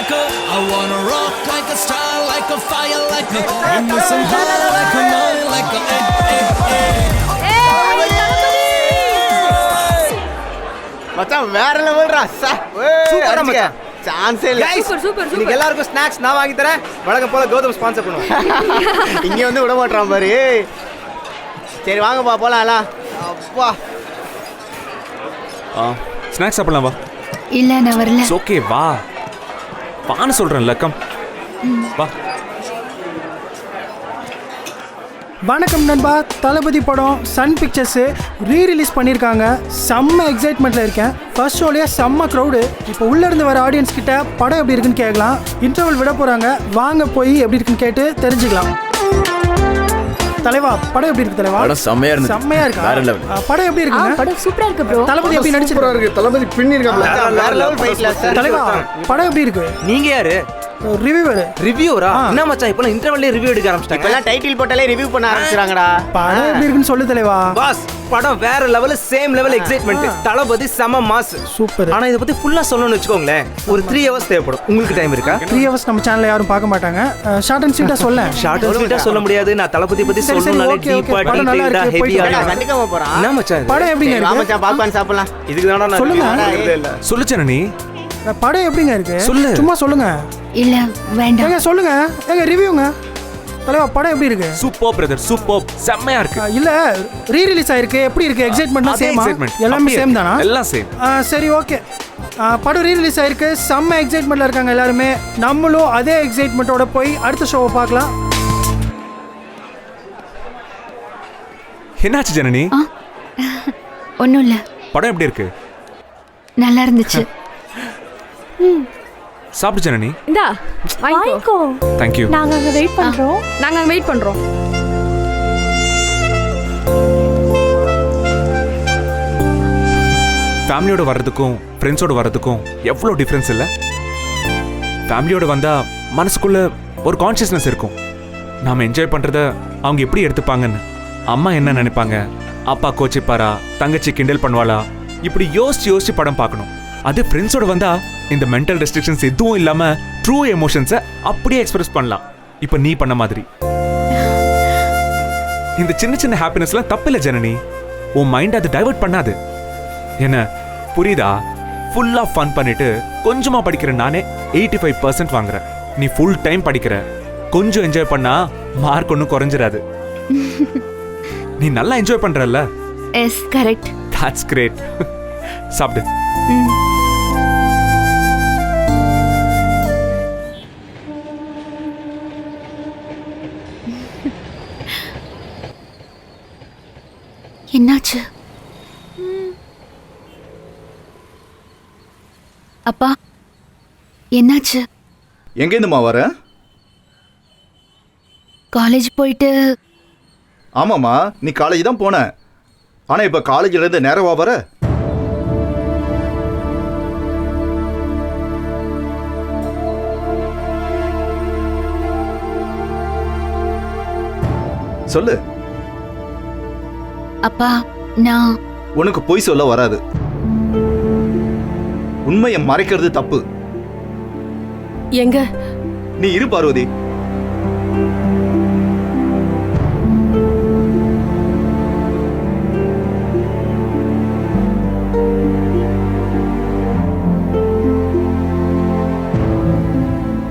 like a. I wanna rock like a star, like a fire, like a. Give me some high, like a night, like a. மச்சான் வேற லெவல்ரா. சூப்பரா மச்சான். சான்ஸே இல்ல. Super. இன்னைக்கு எல்லாருக்கும் ஸ்நாக்ஸ் நான் வாங்கி தரேன். வழக்கம் போல கௌதம் ஸ்பான்சர் பண்ணுவான். இங்க வந்து விட மாட்டான் பாரு. சரி வாங்கப்பா போலாம். அப்பா ஸ்நாக்ஸ் சாப்பிடலாம் வா. இல்ல நான் வரல. ஓகே வா. வான்னு சொல்றேன்ல கம். வா. வணக்கம் நண்பா. தளபதி படம் சன் பிக்சர்ஸு ரீரிலீஸ் பண்ணியிருக்காங்க. செம்ம எக்ஸைட்மெண்ட்டில் இருக்கேன். ஃபர்ஸ்ட் ஷோலேயே செம்ம க்ரௌடு. இப்போ உள்ளேருந்து வர ஆடியன்ஸ் கிட்ட படம் எப்படி இருக்குன்னு கேட்கலாம். இன்டர்வல் விட போகிறாங்க. வாங்க போய் எப்படி இருக்குன்னு கேட்டு தெரிஞ்சுக்கலாம். தலைவா படம் எப்படி இருக்கு தலைவா? படம் செம்மையா இருக்கு. செம்மையா இருக்கா? படம் எப்படி இருக்குங்க? படம் சூப்பரா இருக்கு ப்ரோ. தளபதி எப்படி நடிச்சிருக்காரு? தளபதி பின்னி இருக்காப்ல. வேற லெவல் ஃபைட்ல சார். தலைவா படம் எப்படி இருக்கு? நீங்க யாரு? ரிவ்யூவரா? என்ன மச்சான் இப்ப இன்டர்வல்லே ரிவ்யூ எடுக்க ஆரம்பிச்சிட்டாங்க. இப்பெல்லாம் டைட்டில் போட்டாலே ரிவ்யூ பண்ண ஆரம்பிச்சாங்கடா. படம் எப்படி இருக்குன்னு சொல்லு தலைவா. பாஸ் படம் வேற லெவல், சேம் லெவல் எக்ஸைட்மென்ட். தளபதி செம மாஸ். சூப்பர். ஆனா இத பத்தி ஃபுல்லா சொல்லணும்னு வெச்சுக்கோங்களேன், ஒரு 3 hours தேவைப்படும். உங்களுக்கு டைம் இருக்கா? 3 hours நம்ம சேனல்ல யாரும் பார்க்க மாட்டாங்க. ஷார்ட் அண்ட் ஸ்வீட்டா சொல்ல. ஷார்ட் அண்ட் ஸ்வீட்டா சொல்ல முடியாது. நான் தளபதி பத்தி சொல்லணும்னாலே டீப்பா டீடைலா ஹெவியா. கண்டிப்பா போறோம். என்ன மச்சான் படம் எப்படிங்க இருக்கு? மச்சான் பாப்கார்ன் சாப்பிடலாம். இதுக்கு தான நான் சொல்லுங்க. சொல்லுச்சேன நீ. படம் எப்படிங்க இருக்கு? சொல்லு. சும்மா சொல்லுங்க. இல்ல வேண்டாம். ஏங்க சொல்லுங்க. ஏங்க ரிவ்யூங்க. தலைவா படம் எப்படி இருக்கு? Super brother super. செம்மையா இருக்கு. இல்ல ரீ ரிலீஸ் ஆயிருக்கு. எப்படி இருக்கு? எக்ஸைட்மென்ட்னா சேமா? எல்லாமே சேம் தானா? எல்லாம் சேம். சரி ஓகே. படம் ரீ ரிலீஸ் ஆயிருக்கு. செம்ம எக்ஸைட்மெண்ட்ல இருக்காங்க எல்லாரும். நம்மளும் அதே எக்ஸைட்மெண்ட்டோட போய் அடுத்த ஷோவை பார்க்கலாம். என்னாச்சு ஜனனி? ஒண்ணும் இல்ல. படம் எப்படி இருக்கு? நல்லா இருந்துச்சு. சாப்பிடு ஜனனி. இந்தா வாங்கிக்கோ. Thank you. நாங்க அங்க வெயிட் பண்றோம். ஃபேமிலியோட வர்றதுக்கும் ஃப்ரெண்ட்ஸோட வர்றதுக்கும் எவ்வளோ டிஃப்ரென்ஸ் இல்லை? ஃபேமிலியோட வந்தா மனசுக்குள்ள ஒரு கான்ஷியஸ்னஸ் இருக்கும். நாம் என்ஜாய் பண்றத அவங்க எப்படி எடுத்துப்பாங்கன்னு. அம்மா என்ன நினைப்பாங்க, அப்பா கோச்சிப்பாரா, தங்கச்சி கிண்டல் பண்ணுவாளா, இப்படி யோசிச்சு படம் பார்க்கணும். அது ஃப்ரெண்ட்ஸோட வந்தா இந்த மென்டல் ரெஸ்ட்ரிக்ஷன்ஸ் எதுவும் இல்லாம ட்ரூ எமோஷன்ஸை அப்படியே எக்ஸ்பிரஸ் பண்ணலாம். இப்போ நீ பண்ண மாதிரி. இந்த சின்ன ஹாப்பினஸ்லாம் தப்பில்லை ஜனனி. உன் மைண்ட் அது டைவர்ட் பண்ணாது. என்ன புரியுதா? ஃபுல்லா ஃபன் பண்ணிட்டு கொஞ்சமா படிக்கிற நானே 85% வாங்குறேன். நீ ஃபுல் டைம் படிக்கிற. கொஞ்சம் என்ஜாய் பண்ணா மார்க் ஒன்றும் குறைஞ்சிடாது. நீ நல்லா என்ஜாய் பண்றல்ல? Yes correct. That's great. சாப்பிடு. என்னாச்சு? அப்பா என்னாச்சு? எங்கேருந்துமா வர? காலேஜ் போயிட்டு. ஆமாம்மா நீ காலேஜ் தான் போன. ஆனால் இப்போ காலேஜில் இருந்து நேரவா வர? சொல்லு. அப்பா நான் உனக்கு பொய் சொல்ல வராது. உண்மையை மறைக்கிறது தப்பு. எங்க நீ இரு பார்வதி.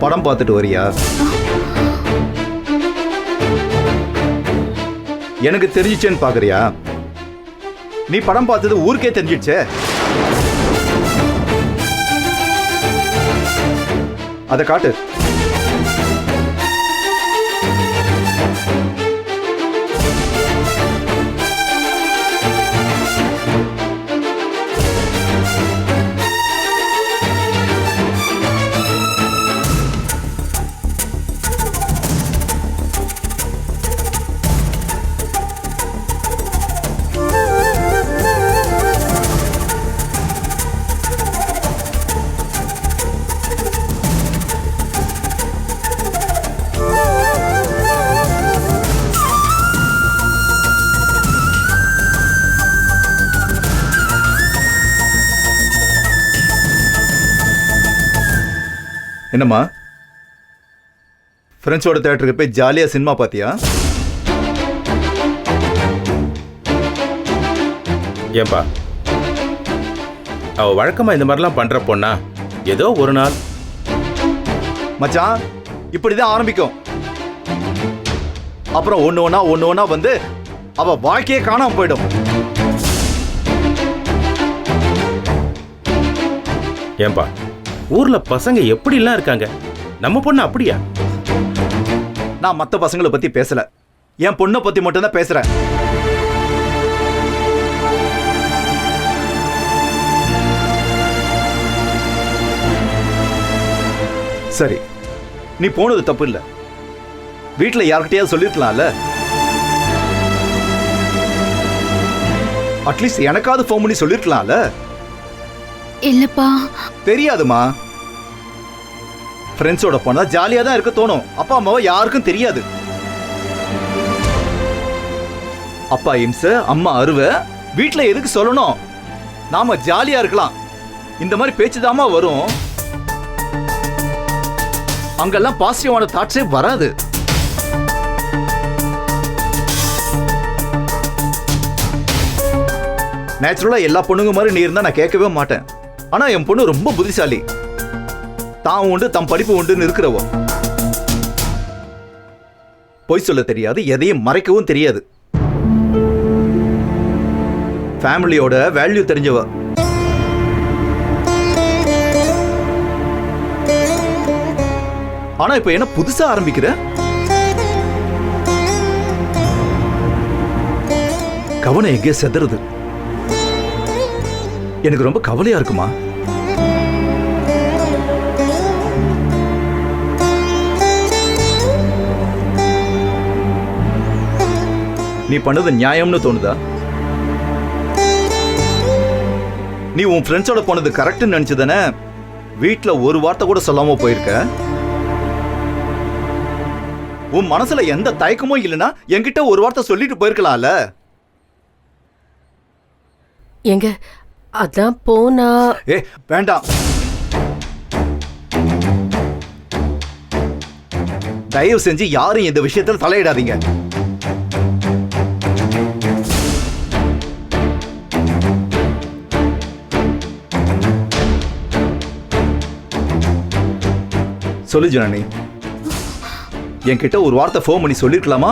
படம் பார்த்துட்டு வரியா? எனக்கு தெரிஞ்சிச்சேன்னு பாக்குறியா? நீ படம் பார்த்தது ஊருக்கே தெரிஞ்சிடுச்சே. அதை காட்டு. என்னம்மா ஃப்ரெண்ட்ஸோட தேட்டருக்கு போய் ஜாலியா சினிமா பாத்தியா? ஏன்பா அவ வழக்கமா இந்த மாதிரிலாம் பண்ற பொண்ணா? ஏதோ ஒரு நாள் மச்சான் இப்படிதான் ஆரம்பிக்கும். அப்புறம் ஒண்ணு ஒண்ணா வந்து அவ வாழ்க்கையே காணாம போயிடும். ஏன்பா ஊர்ல பசங்க எப்படிலாம் இருக்காங்க, நம்ம பொண்ணு அப்படியா? நான் மத்த பசங்களை பத்தி பேசல, என் பொண்ணை பத்தி மட்டும் தான் பேசுறேன். சரி, நீ போனது தப்பு இல்ல. வீட்டுல யார்கிட்டயாவது சொல்லிருக்கலாம்ல. அட்லீஸ்ட் எனக்காவது ஃபோன் பண்ணி சொல்லிருக்கலாம்ல. இல்லப்பா. தெரியாதுமா. ஃப்ரெண்ட்ஸோட போனா ஜாலியா தான் இருக்க தோணும். அப்பா அம்மாவை யாருக்கும் தெரியாது. அப்பா இம்ச, அம்மா அருவ, வீட்டுல எதுக்கு சொல்லணும்? நாம ஜாலியா இருக்கலாம். இந்த மாதிரி பேச்சுதாமா வரும். அங்கெல்லாம் பாசிட்டிவான தாட்ஸே வராது. நேச்சுரலா எல்லா பொண்ணுங்க மாதிரி நீ இருந்தா நான் கேட்கவே மாட்டேன். ஆனா என் பொண்ணு ரொம்ப புத்திசாலி. தான் உண்டு தம் படிப்பு உண்டுன்னு இருக்கிறவோ. பொய் சொல்ல தெரியாது, எதையும் மறைக்கவும் தெரியாது. ஃபேமிலியோட வேல்யூ தெரிஞ்சவ. ஆனா இப்ப என்ன புதுசா ஆரம்பிக்கிற? கவனம் எங்கே செதறுது. எனக்கு ரொம்ப கவலையா இருக்குமா. நீ பண்ணது நியாயம்னு தோணுதா? நீ உன் ஃப்ரெண்ட்ஸோட போனது கரெக்ட்னு நினைச்சதானே வீட்டுல ஒரு வார்த்தை கூட சொல்லாம போயிருக்க? உன் மனசுல எந்த தயக்கமும் இல்லைன்னா என்கிட்ட ஒரு வார்த்தை சொல்லிட்டு போயிருக்கலாம்ல. எங்க அதான் போனா. ஏ வேண்டாம், தயவு செஞ்சு யாரும் இந்த விஷயத்துல தலையிடாதீங்க. சொல்லு ஜனனி, என்கிட்ட ஒரு வார்த்தை ஃபோன் பண்ணி சொல்லிருக்கலாமா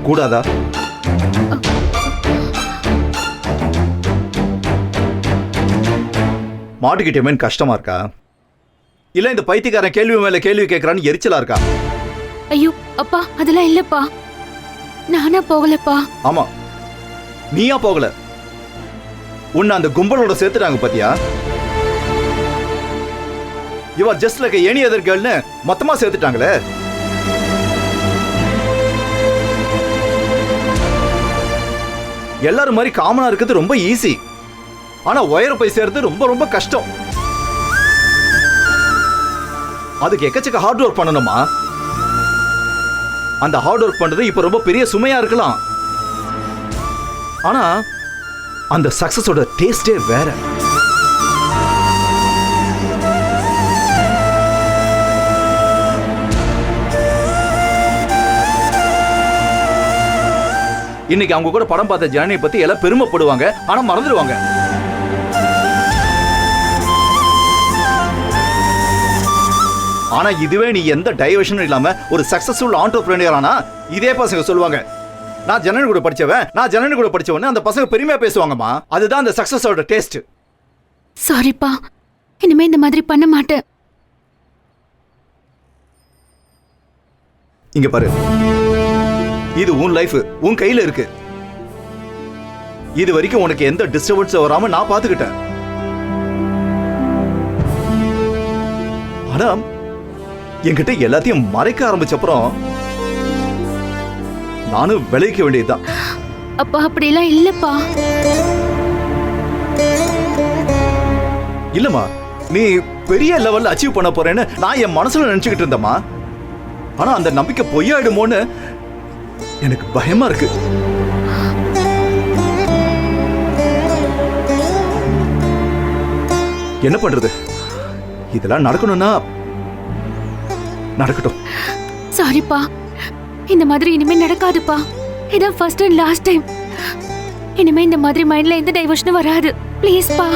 கூடாதா? மாட்டுக்கிட்டேமேன்னு கஷ்டமா இருக்கா? இல்ல இந்த பைத்தியக்காரன் கேள்வி மேல கேள்வி கேட்கறான்னு எரிச்சலா இருக்கா? ஐயோ அப்பா, அதெல்லாம் இல்லப்பா. நானா போகலப்பா. ஆமா, நீயா போகல. உன்னை அந்த கும்பலோட சேர்த்துட்டாங்க பாத்தியா? You are just like any other girl னு மொத்தமா சேர்த்துட்டாங்களே. எல்லாரும் மாதிரி காமனா இருக்கிறது ரொம்ப ஈஸி. ஆனா உயர போய் சேர்றது ரொம்ப ரொம்ப கஷ்டம். அதுக்கு எக்கச்சக்க ஹார்ட் ஒர்க் பண்ணணுமா? அந்த ஹார்ட் ஒர்க் பண்றது இப்ப ரொம்ப பெரிய சுமையா இருக்கலாம். ஆனா அந்த சக்சஸோட டேஸ்டே வேற. இன்னைக்கு அவங்க கூட படம் பார்த்த ஜனனியை பத்தி எல்லாம் பெருமைப்படுவாங்க, ஆனா மறந்துடுவாங்க. ஆனா இதுவே நீ எந்த டைவர்ஷனும் இல்லாம ஒரு சக்சஸ்ஃபுல் ஆண்டர்பிரினியர் ஆனா இதே பசங்க சொல்லுவாங்க, நான் ஜனனி கூட படிச்சவன், நான் ஜனனி கூட படிச்சவன். அந்த பசங்க பெருமையா பேசுவாங்கம்மா. அதுதான் அந்த சக்சஸோட டேஸ்ட். சாரிப்பா, இனிமே இந்த மாதிரி பண்ண மாட்டேன். இங்க பாரு, இது உன் லைஃப், உன் கையில இருக்கு. இது வரைக்கும் உனக்கு எந்த டிஸ்டர்பன்ஸ் வராம நான் பாத்துக்கிட்டேன். ஆனா என்கிட்ட எல்லாத்தையும் மறைக்க ஆரம்பிச்ச அப்புறம் நானும் விளைவிக்க வேண்டியதுதான். அப்பா அப்படிலாம் இல்லப்பா. இல்லம்மா, நீ பெரிய லெவல்ல அச்சீவ் பண்ண போறேன்னு நான் என் மனசுல நினைச்சுக்கிட்டு இருந்தேம்மா. ஆனா அந்த நம்பிக்கை பொய்யாயிடுமோன்னு எனக்கு பயமா இருக்கு. என்ன பண்றது? இதெல்லாம் நடக்கணும்னா நடக்கட்டும். சாரிப்பா, இந்த மாதிரி இனிமே நடக்காதுப்பா. இதான் ஃபர்ஸ்ட் அண்ட் லாஸ்ட் டைம். இனிமே இந்த மாதிரி மைண்ட்ல எந்த டைவர்ஷனும் வராது. ப்ளீஸ்ப்பா.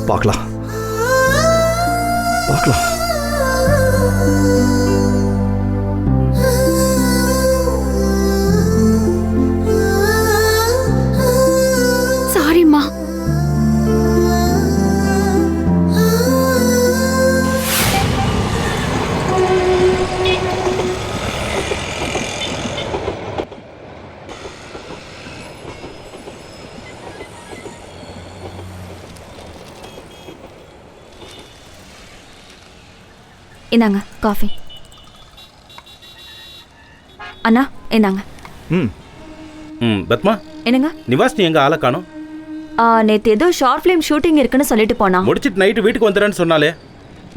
பார்க்கலாம் பார்க்கலாம். சாரிம்மா. இந்தாங்க காஃபி. அண்ணா இந்தாங்க. ம் ம் பத்மா, என்னங்க? நிவாஸ் நீ எங்க ஆளை காணோம்? நேற்று ஏதோ ஷார்ட் ஃபிலிம் ஷூட்டிங் இருக்குன்னு சொல்லிட்டு போனா. முடிச்சிட்டு நைட்டு வீட்டுக்கு வந்துடுறேன்னு சொன்னாலே.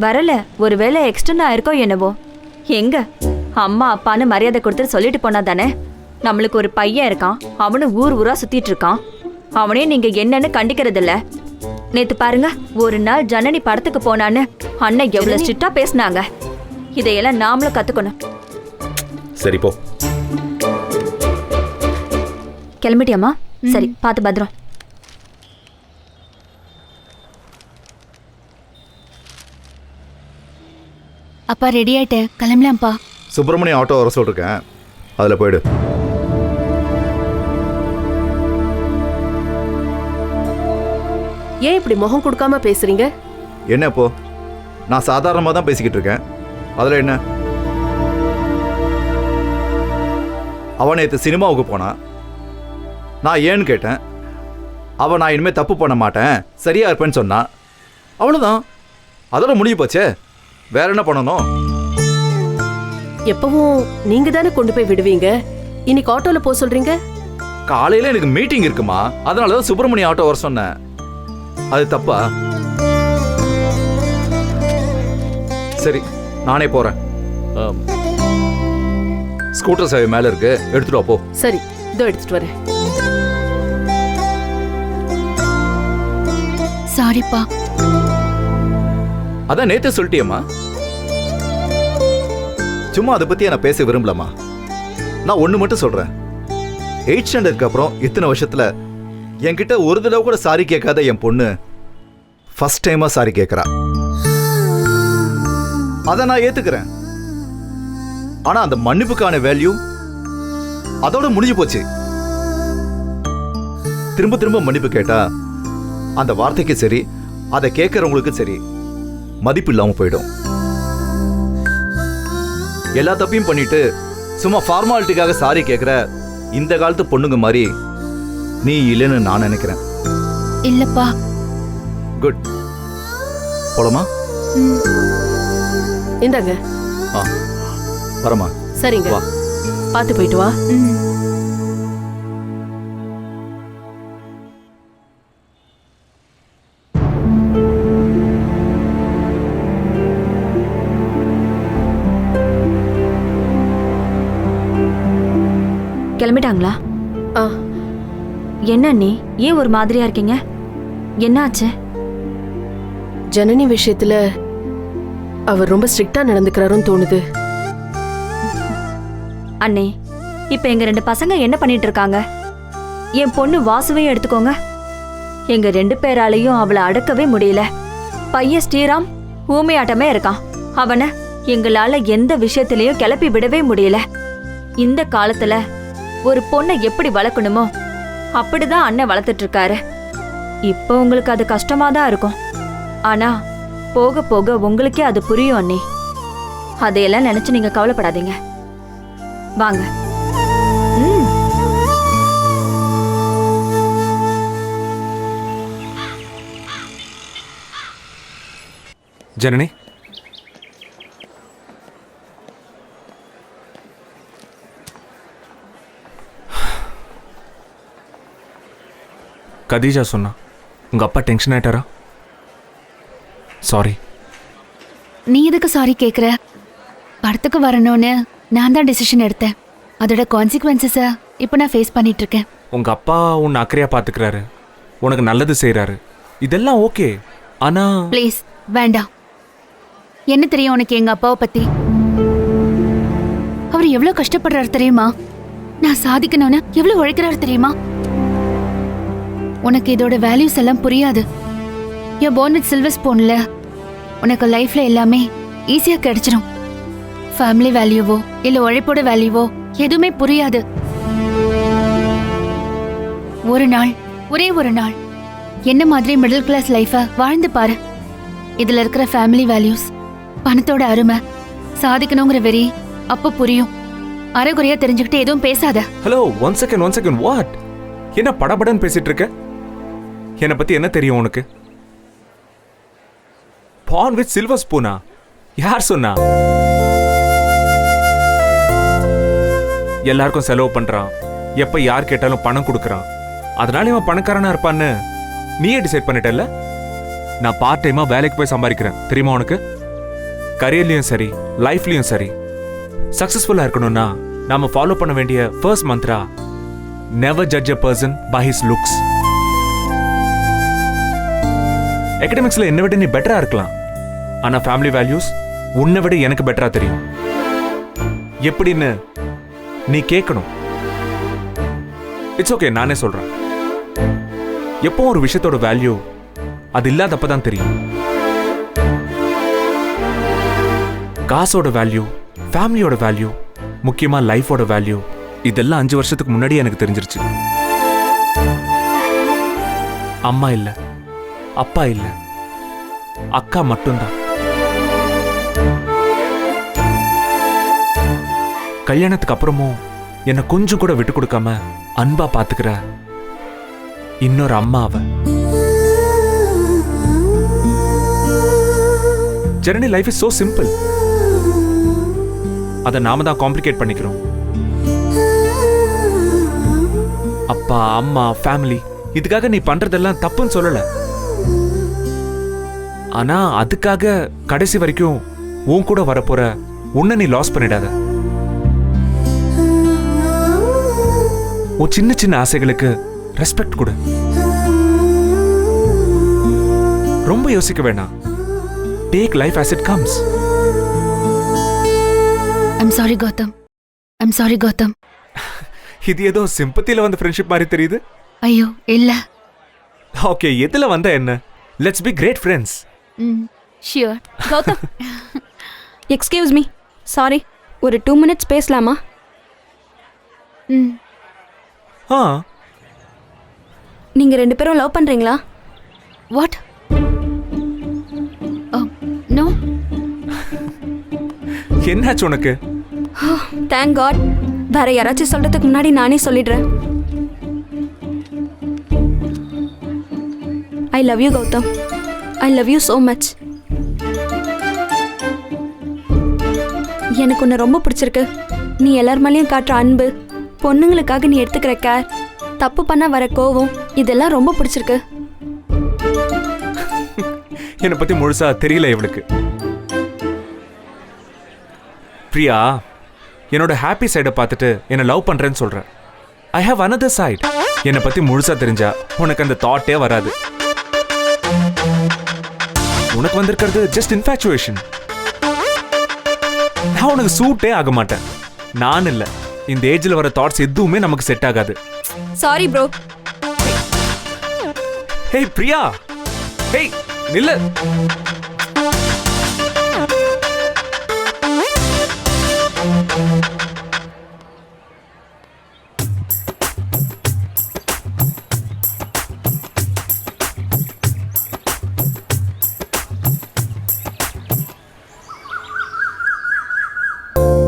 வரல. ஒருவேளை எக்ஸ்டெண்ட் ஆயிருக்கோ என்னவோ. எங்க அம்மா அப்பான்னு மரியாதை கொடுத்துட்டு சொல்லிட்டு போனா தானே. நம்மளுக்கு ஒரு பையன் இருக்கான், அவனு ஊர் ஊரா சுத்திட்டு இருக்கான். அவனே நீங்க என்னன்னு கண்டிக்கிறது இல்ல. நேத்து பாருங்க, ஒரு நாள் ஜனனி படத்துக்கு போனான்னு அண்ணன் எவ்வளவு ஸ்ட்ரிக்டா பேசினாங்க. இதையெல்லாம் நாமளும் கத்துக்கணும். சரி போ. கிளம்பிட்டியாமா? சரி, பார்த்து பத்திரம். அப்பா ரெடி ஆயிட்டேன், கிளம்பலாம்ப்பா. சுப்பிரமணியம் ஆட்டோ வர சொல்லிருக்கேன், அதில் போயிடு. ஏன் இப்படி முகம் கொடுக்காம பேசுறீங்க? என்ன இப்போ? நான் சாதாரணமாக தான் பேசிக்கிட்டு இருக்கேன், அதில் என்ன? அவன் நேற்று சினிமாவுக்கு போனான். நான் ஏன்னு கேட்டேன். அவன் நான் இனிமேல் தப்பு பண்ண மாட்டேன், சரியா இருப்பேன்னு சொன்னான். அவ்வளோதான், அதோட முடிவு போச்சே. வேற என்ன பண்ணணும்? எப்பவும் நீங்க தானே கொண்டு போய் விடுவீங்க. இன்னைக்கு ஆட்டோல போக சொல்றீங்க? காலையில் எனக்கு மீட்டிங் இருக்குமா, அதனால தான் சுப்பிரமணியம் ஆட்டோ வர சொன்னேன். அது தப்பா? சரி, நானே போறேன். ஸ்கூட்டர் சேவை மேல இருக்கு, எடுத்துட்டு வா போ. சரி, இதோ எடுத்துட்டு வரேன். சாரிப்பா. அதான் நேத்தே சொல்லிட்டியம்மா. சும்மா அதை பத்தி நான் பேச விரும்பலமா. நான் ஒண்ணு மட்டும் சொல்றேன். 8th ஸ்டாண்டர்டுக்கு அப்புறம் இத்தனை வருஷத்துல என்கிட்ட ஒரு தடவை கூட சாரி கேட்காத என் பொண்ணு ஃபர்ஸ்ட் டைமா சாரி கேட்கறா. அதை நான் ஏத்துக்கிறேன். ஆனா அந்த மன்னிப்புக்கான வேல்யூ அதோட முடிஞ்சு போச்சு. திரும்ப திரும்ப மன்னிப்பு கேட்டா அந்த வார்த்தைக்கு சரி, அதை கேட்கறவங்களுக்கு சரி, மதிப்பு இல்லாம போயிடும். எல்லா தப்பையும் பண்ணிட்டு சும்மா ஃபார்மாலிட்டிக்காக சாரி கேட்கிற இந்த காலத்து பொண்ணுங்க மாதிரி நீ இல்லைன்னு நான் நினைக்கிறேன். இல்லப்பா. குட். போலாமா? இந்தாங்க. வரமா? சரிங்க, வா. பார்த்து போயிட்டு வா. கிளம்பிட்டாங்களா? என்ன நீ ஏன் ஒரு மாதிரியா இருக்கீங்க? என்னாச்சு? ஜனனி விஷயத்துல அவர் ரொம்ப ஸ்ட்ரிக்டா நடந்துக்கிறாருன்னு தோணுது. அண்ணே, இப்ப எங்க 2 பசங்க என்ன பண்ணிட்டு இருக்காங்க? என் பொண்ணு வாசுவையும் எடுத்துக்கோங்க. எங்க 2 பேராலையும் அவளை அடக்கவே முடியல. பையன் ஸ்ரீராம் ஊமையாட்டமே இருக்கான். அவனை எங்களால எந்த விஷயத்திலையும் கிளப்பி விடவே முடியல. இந்த காலத்துல ஒரு பொண்ணை எப்படி வளர்க்கணுமோ அப்படிதான் அண்ணன் வளர்த்துட்டு இருக்காரு. இப்போ உங்களுக்கு அது கஷ்டமா தான் இருக்கும். ஆனா போக போக உங்களுக்கே அது புரியும் அண்ணே. அதையெல்லாம் நினைச்சு நீங்க கவலைப்படாதீங்க. வாங்க. ஜனனி, கதீஜா சொன்னா உங்க அப்பா டென்ஷன் ஆயிட்டாரா? சாரி. நீ எதுக்கு சாரி கேக்குற? படத்துக்கு வரணும்னு நான் தான் டிசிஷன் எடுத்தேன். அதோட கான்சிக்வன்சஸ இப்போ நான் ஃபேஸ் பண்ணிட்டு இருக்கேன். உங்க அப்பா உன்னை அக்கறையா பாத்துக்கிறாரு, உனக்கு நல்லது செய்றாரு, இதெல்லாம் ஓகே. ஆனா ப்ளீஸ் வேண்டாம். என்ன தெரியும் உனக்கு எங்க அப்பாவை பத்தி? அவர் எவ்வளவு கஷ்டப்படுறாரு தெரியுமா? நான் சாதிக்கணும்னு எவ்வளவு உழைக்கிறாரு தெரியுமா? உனக்கு இதோட வேல்யூஸ் எல்லாம் புரியாது. யூ born with silver spoonல உனக்கு லைஃப்ல எல்லாமே ஈஸியா கிடைச்சிரும். ஃபேமிலி வேல்யூவோ இல்ல உழைப்போட வேல்யூவோ எதுவுமே புரியாது. ஒரு நாள், ஒரே ஒரு நாள் என்ன மாதிரி மிடில் கிளாஸ் லைஃபை வாழ்ந்து பாரு. இதுல இருக்கிற ஃபேமிலி வேல்யூஸ், பணத்தோட அருமை, சாதிக்கணுங்கிற வெறி அப்ப புரியும். அரைகுறையா தெரிஞ்சுக்கிட்டு எதுவும் பேசாத. Hello, one second. வாட்? என்ன படபடன்னு பேசிட்டு இருக்க? என்னை பத்தி என்ன தெரியும் உனக்கு? born with silver spoon-ஆ? யார் சொன்னா? எல்லாருக்கும் செலவு பண்றான், எப்ப யார் கேட்டாலும் பணம் கொடுக்கறான், அதனால இவன் பணக்காரனா இருப்பான்னு நீயே டிசைட் பண்ணிட்டல்ல? நான் பார்ட் டைமா வேலைக்கு போய் சம்பாதிக்கிறேன், தெரியுமா உனக்கு? கரியர்லயும் சரி, லைஃப்லயும் சரி, சக்சஸ்ஃபுல்லா இருக்கணும்னா நாம ஃபாலோ பண்ண வேண்டிய first Mantra, never judge a person by his looks. அகாடமிக்ஸ்ல என்னை விட நீ பெட்டரா இருக்கலாம், ஆனா ஃபேமிலி வேல்யூஸ் உன்னை விட எனக்கு பெட்டரா தெரியும். எப்படின்னு நீ கேட்கணும். இட்ஸ் ஓகே, நானே சொல்றேன். எப்போ ஒரு விஷயத்தோட வேல்யூ அது இல்லாதப்பதான் தெரியும். காசோட வேல்யூ, ஃபேமிலியோட வேல்யூ, முக்கியமா லைஃபோட வேல்யூ, இதெல்லாம் 5 வருஷத்துக்கு முன்னாடி எனக்கு தெரிஞ்சிருச்சு. அம்மா இல்ல, அப்பா இல்ல, அக்கா மட்டும்தான். கல்யாணத்துக்கு அப்புறமும் என்ன கொஞ்சம் கூட விட்டு கொடுக்காம அன்பா பாத்துக்கிற இன்னொரு அம்மா அவ. Janani, life is so simple. அதை நாம தான் காம்ப்ளிகேட் பண்ணிக்கிறோம். அப்பா, அம்மா, ஃபேமிலி, இதுக்காக நீ பண்றதெல்லாம் தப்புன்னு சொல்லல. ஆனா அதுக்காக கடைசி வரைக்கும் உன் கூட வரப்போற உன்னை நீ லாஸ் பண்ணிடாத. உன் சின்ன சின்ன ஆசைகளுக்கு ரெஸ்பெக்ட் கொடு. ரொம்ப யோசிக்க வேண்டாம். Take life as it comes. I'm sorry Gautam. இது ஏதோ சிம்பத்தியில வந்த ஃப்ரெண்ட்ஷிப் மாதிரி தெரியுது. ஐயோ இல்ல. ஓகே, எதுல வந்தா என்ன? Let's be great friends. Sure. Gautam, excuse me, sorry, ஒரு 2 minutes பேசலாமா? நீங்க 2 பேரும் லவ் பண்றீங்களா? வாட்? நோ. என்னாச்சு உனக்கு? Thank God. வேற யாராச்சும் சொல்றதுக்கு முன்னாடி நானே சொல்லிடுறேன். I love you Gautam. I love you so much. எனக்கு உன்னை ரொம்ப பிடிச்சிருக்கு. நீ எல்லார் மேலேயும் காட்டுற அன்பு, பொண்ணுங்களுக்காக நீ எடுத்துக்கிற கேர், தப்பு பண்ண வர கோவம், இதெல்லாம் ரொம்ப பிடிச்சிருக்கு. என்னை பத்தி முழுசா தெரியல இவளுக்கு. பிரியா, என்னோட ஹாப்பி சைடை பார்த்துட்டு என்ன லவ் பண்றேன்னு சொல்ற. I have another side. என்னை பத்தி முழுசா தெரிஞ்சா உனக்கு அந்த தாட்டே வராது. உனக்கு வந்திருக்கிறது ஜஸ்ட் இன்ஃபாச்சுவேஷன். நான் உனக்கு சூட்டே ஆக மாட்டேன். நான் இல்ல, இந்த ஏஜ்ல வர தாட்ஸ் எதுவுமே நமக்கு செட் ஆகாது. Sorry bro. Hey Priya, hey நில்லு.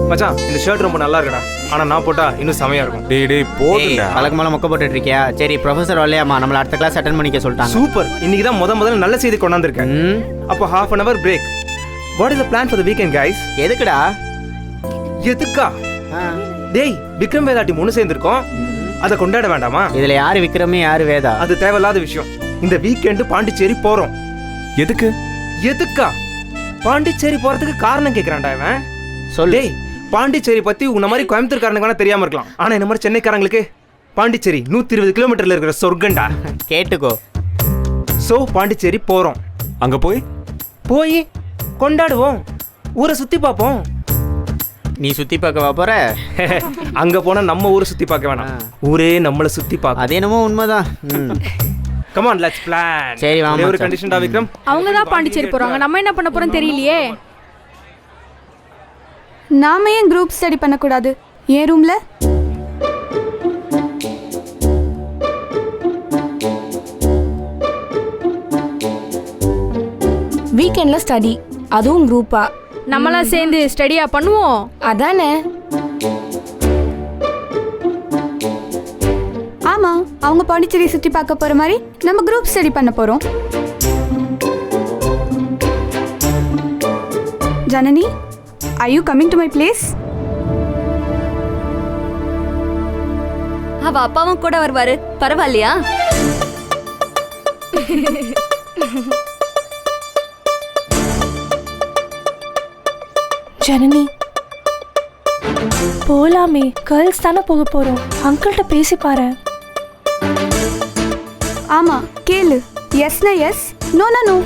மச்சான், இந்த ஷர்ட் ரொம்ப நல்லா இருக்குடா. ஆனா நான் போட்டா இன்னும் செமையா இருக்கும். டேய் போடுடா. அழகு மேல மொக்க போட்டுட்டு இருக்கியா? சரி, ப்ரொஃபசர் வரலையாமா? நம்மள அடுத்த கிளாஸ் அட்டெண்ட் பண்ணிக்க சொல்லிட்டாங்க. சூப்பர். இன்னைக்கு தான் முதல்ல நல்ல செய்தி கொண்டாந்துருக்கேன். அப்போ half an hour break. What is the plan for the weekend guys? எதுக்குடா? எதுக்கா? டேய், விக்ரம் வேதா டீம் ஒன்னு சேர்ந்திருக்கோம். அதை கொண்டாட வேண்டாமா? இதுல யாரு விக்ரமே யாரு வேதா? அது தேவையில்லாத விஷயம். இந்த வீக்கெண்ட் பாண்டிச்சேரி போறோம். எதுக்கு? எதுக்கா? பாண்டிச்சேரி போறதுக்கு காரணம் கேக்குறான்டா இவன். சொல்லு. பாண்டிச்சேரி பத்தி உன்ன மாதிரி கோயம்புத்தூர்காரனுக்கு வேணா தெரியாம இருக்கலாம், ஆனா இந்த மாதிரி சென்னைக்காரங்களுக்கு பாண்டிச்சேரி 120 கிலோமீட்டர்ல இருக்கிற சொர்க்கண்டா. கேட்டுக்கோ. சோ பாண்டிச்சேரி போறோம். அங்க போய் கொண்டாடுவோம், ஊரை சுத்தி பார்ப்போம். நீ சுத்தி பார்க்கவா போற? அங்க போனா நம்ம ஊரை சுத்தி பார்க்க வேணாம், ஊரே நம்மளை சுத்தி பார்க்க. அது என்னமோ உண்மைதான். Come on let's plan. சரி வாமா. ஒரு கண்டிஷன்டா விக்ரம். அவங்க தான் பாண்டிச்சேரி போறாங்க, நம்ம என்ன பண்ண போறோம் தெரியலையே. நாம ஏன் குரூப் ஸ்டடி பண்ணக்கூடாது? ஏன் ரூம்ல வீக்கெண்ட்ல ஸ்டடி, அதுவும் குரூப்பா. நம்மளாம் சேர்ந்து ஸ்டடியா பண்ணுவோம். அதானே. ஆமா, அவங்க பாண்டிச்சேரி சுத்தி பார்க்க போற மாதிரி நம்ம குரூப் ஸ்டடி பண்ண போறோம். Janani, are you coming to my place? அவ அப்பாவும் கூட வருவாரு, பரவாயில்லையா? ஜனனி போலாமே, கேர்ள்ஸ் தானே போக போறோம். அங்கிள்கிட்ட பேசி பாரு. ஆமா, கேளு. எஸ்னா எஸ், நோனா நோ.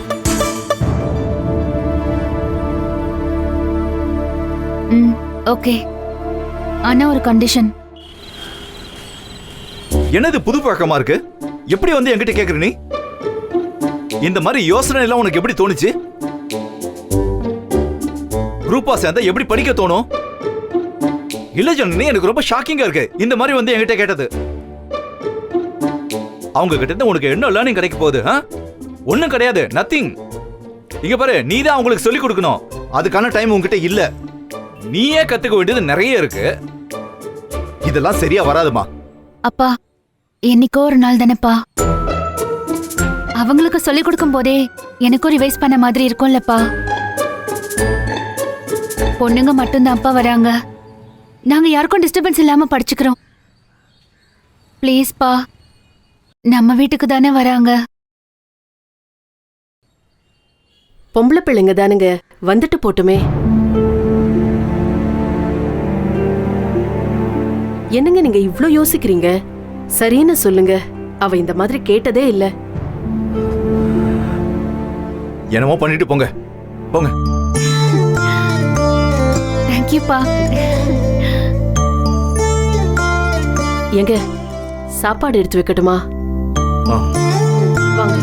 ஓகே, ஆனா ஒரு கண்டிஷன். என்னது புது பழக்கமா இருக்கு? எப்படி வந்து என்கிட்ட கேக்குற நீ? இந்த மாதிரி யோசனை எல்லாம் உனக்கு எப்படி தோணுச்சு? குரூப்பா சேர்ந்தா எப்படி படிக்க தோணும்? இல்ல ஜனனி, எனக்கு ரொம்ப ஷாக்கிங்கா இருக்கு இந்த மாதிரி வந்து என்கிட்ட கேட்டது. அவங்க கிட்ட உனக்கு என்ன லேர்னிங் கிடைக்க போகுது? ஒண்ணும் கிடையாது, நத்திங். இங்க பாரு, நீ தான் அவங்களுக்கு சொல்லி கொடுக்கணும், அதுக்கான டைம் உங்ககிட்ட இல்ல. நீயே கத்துக்க வேண்டியது நிறைய இருக்கு, இதெல்லாம் சரியா வராதுமா. அப்பா, என்னைக்கோ ஒரு நாள் தானேப்பா, அவங்களுக்கு சொல்லிக் கொடுக்கும் போதே எனக்கும் ரிவைஸ் பண்ண மாதிரி இருக்கும்லப்பா. பொண்ணுங்க மட்டும்தான் அப்பா வராங்க, நாங்க யாருக்கும் டிஸ்டர்பன்ஸ் இல்லாம படிச்சுக்கிறோம். ப்ளீஸ்ப்பா, நம்ம வீட்டுக்கு தானே வராங்க. பொம்பளை பிள்ளைங்க தானுங்க, வந்துட்டு போட்டுமே. என்னங்க நீங்க இவ்ளோ யோசிக்கிறீங்க? சரின்னு சொல்லுங்க, அவ இந்த மாதிரி கேட்டதே இல்ல. என்னமோ பண்ணிட்டு போங்க போங்க. தேங்க்யூப்பா. எங்க சாப்பாடு எடுத்து வைக்கட்டுமா? வாங்க.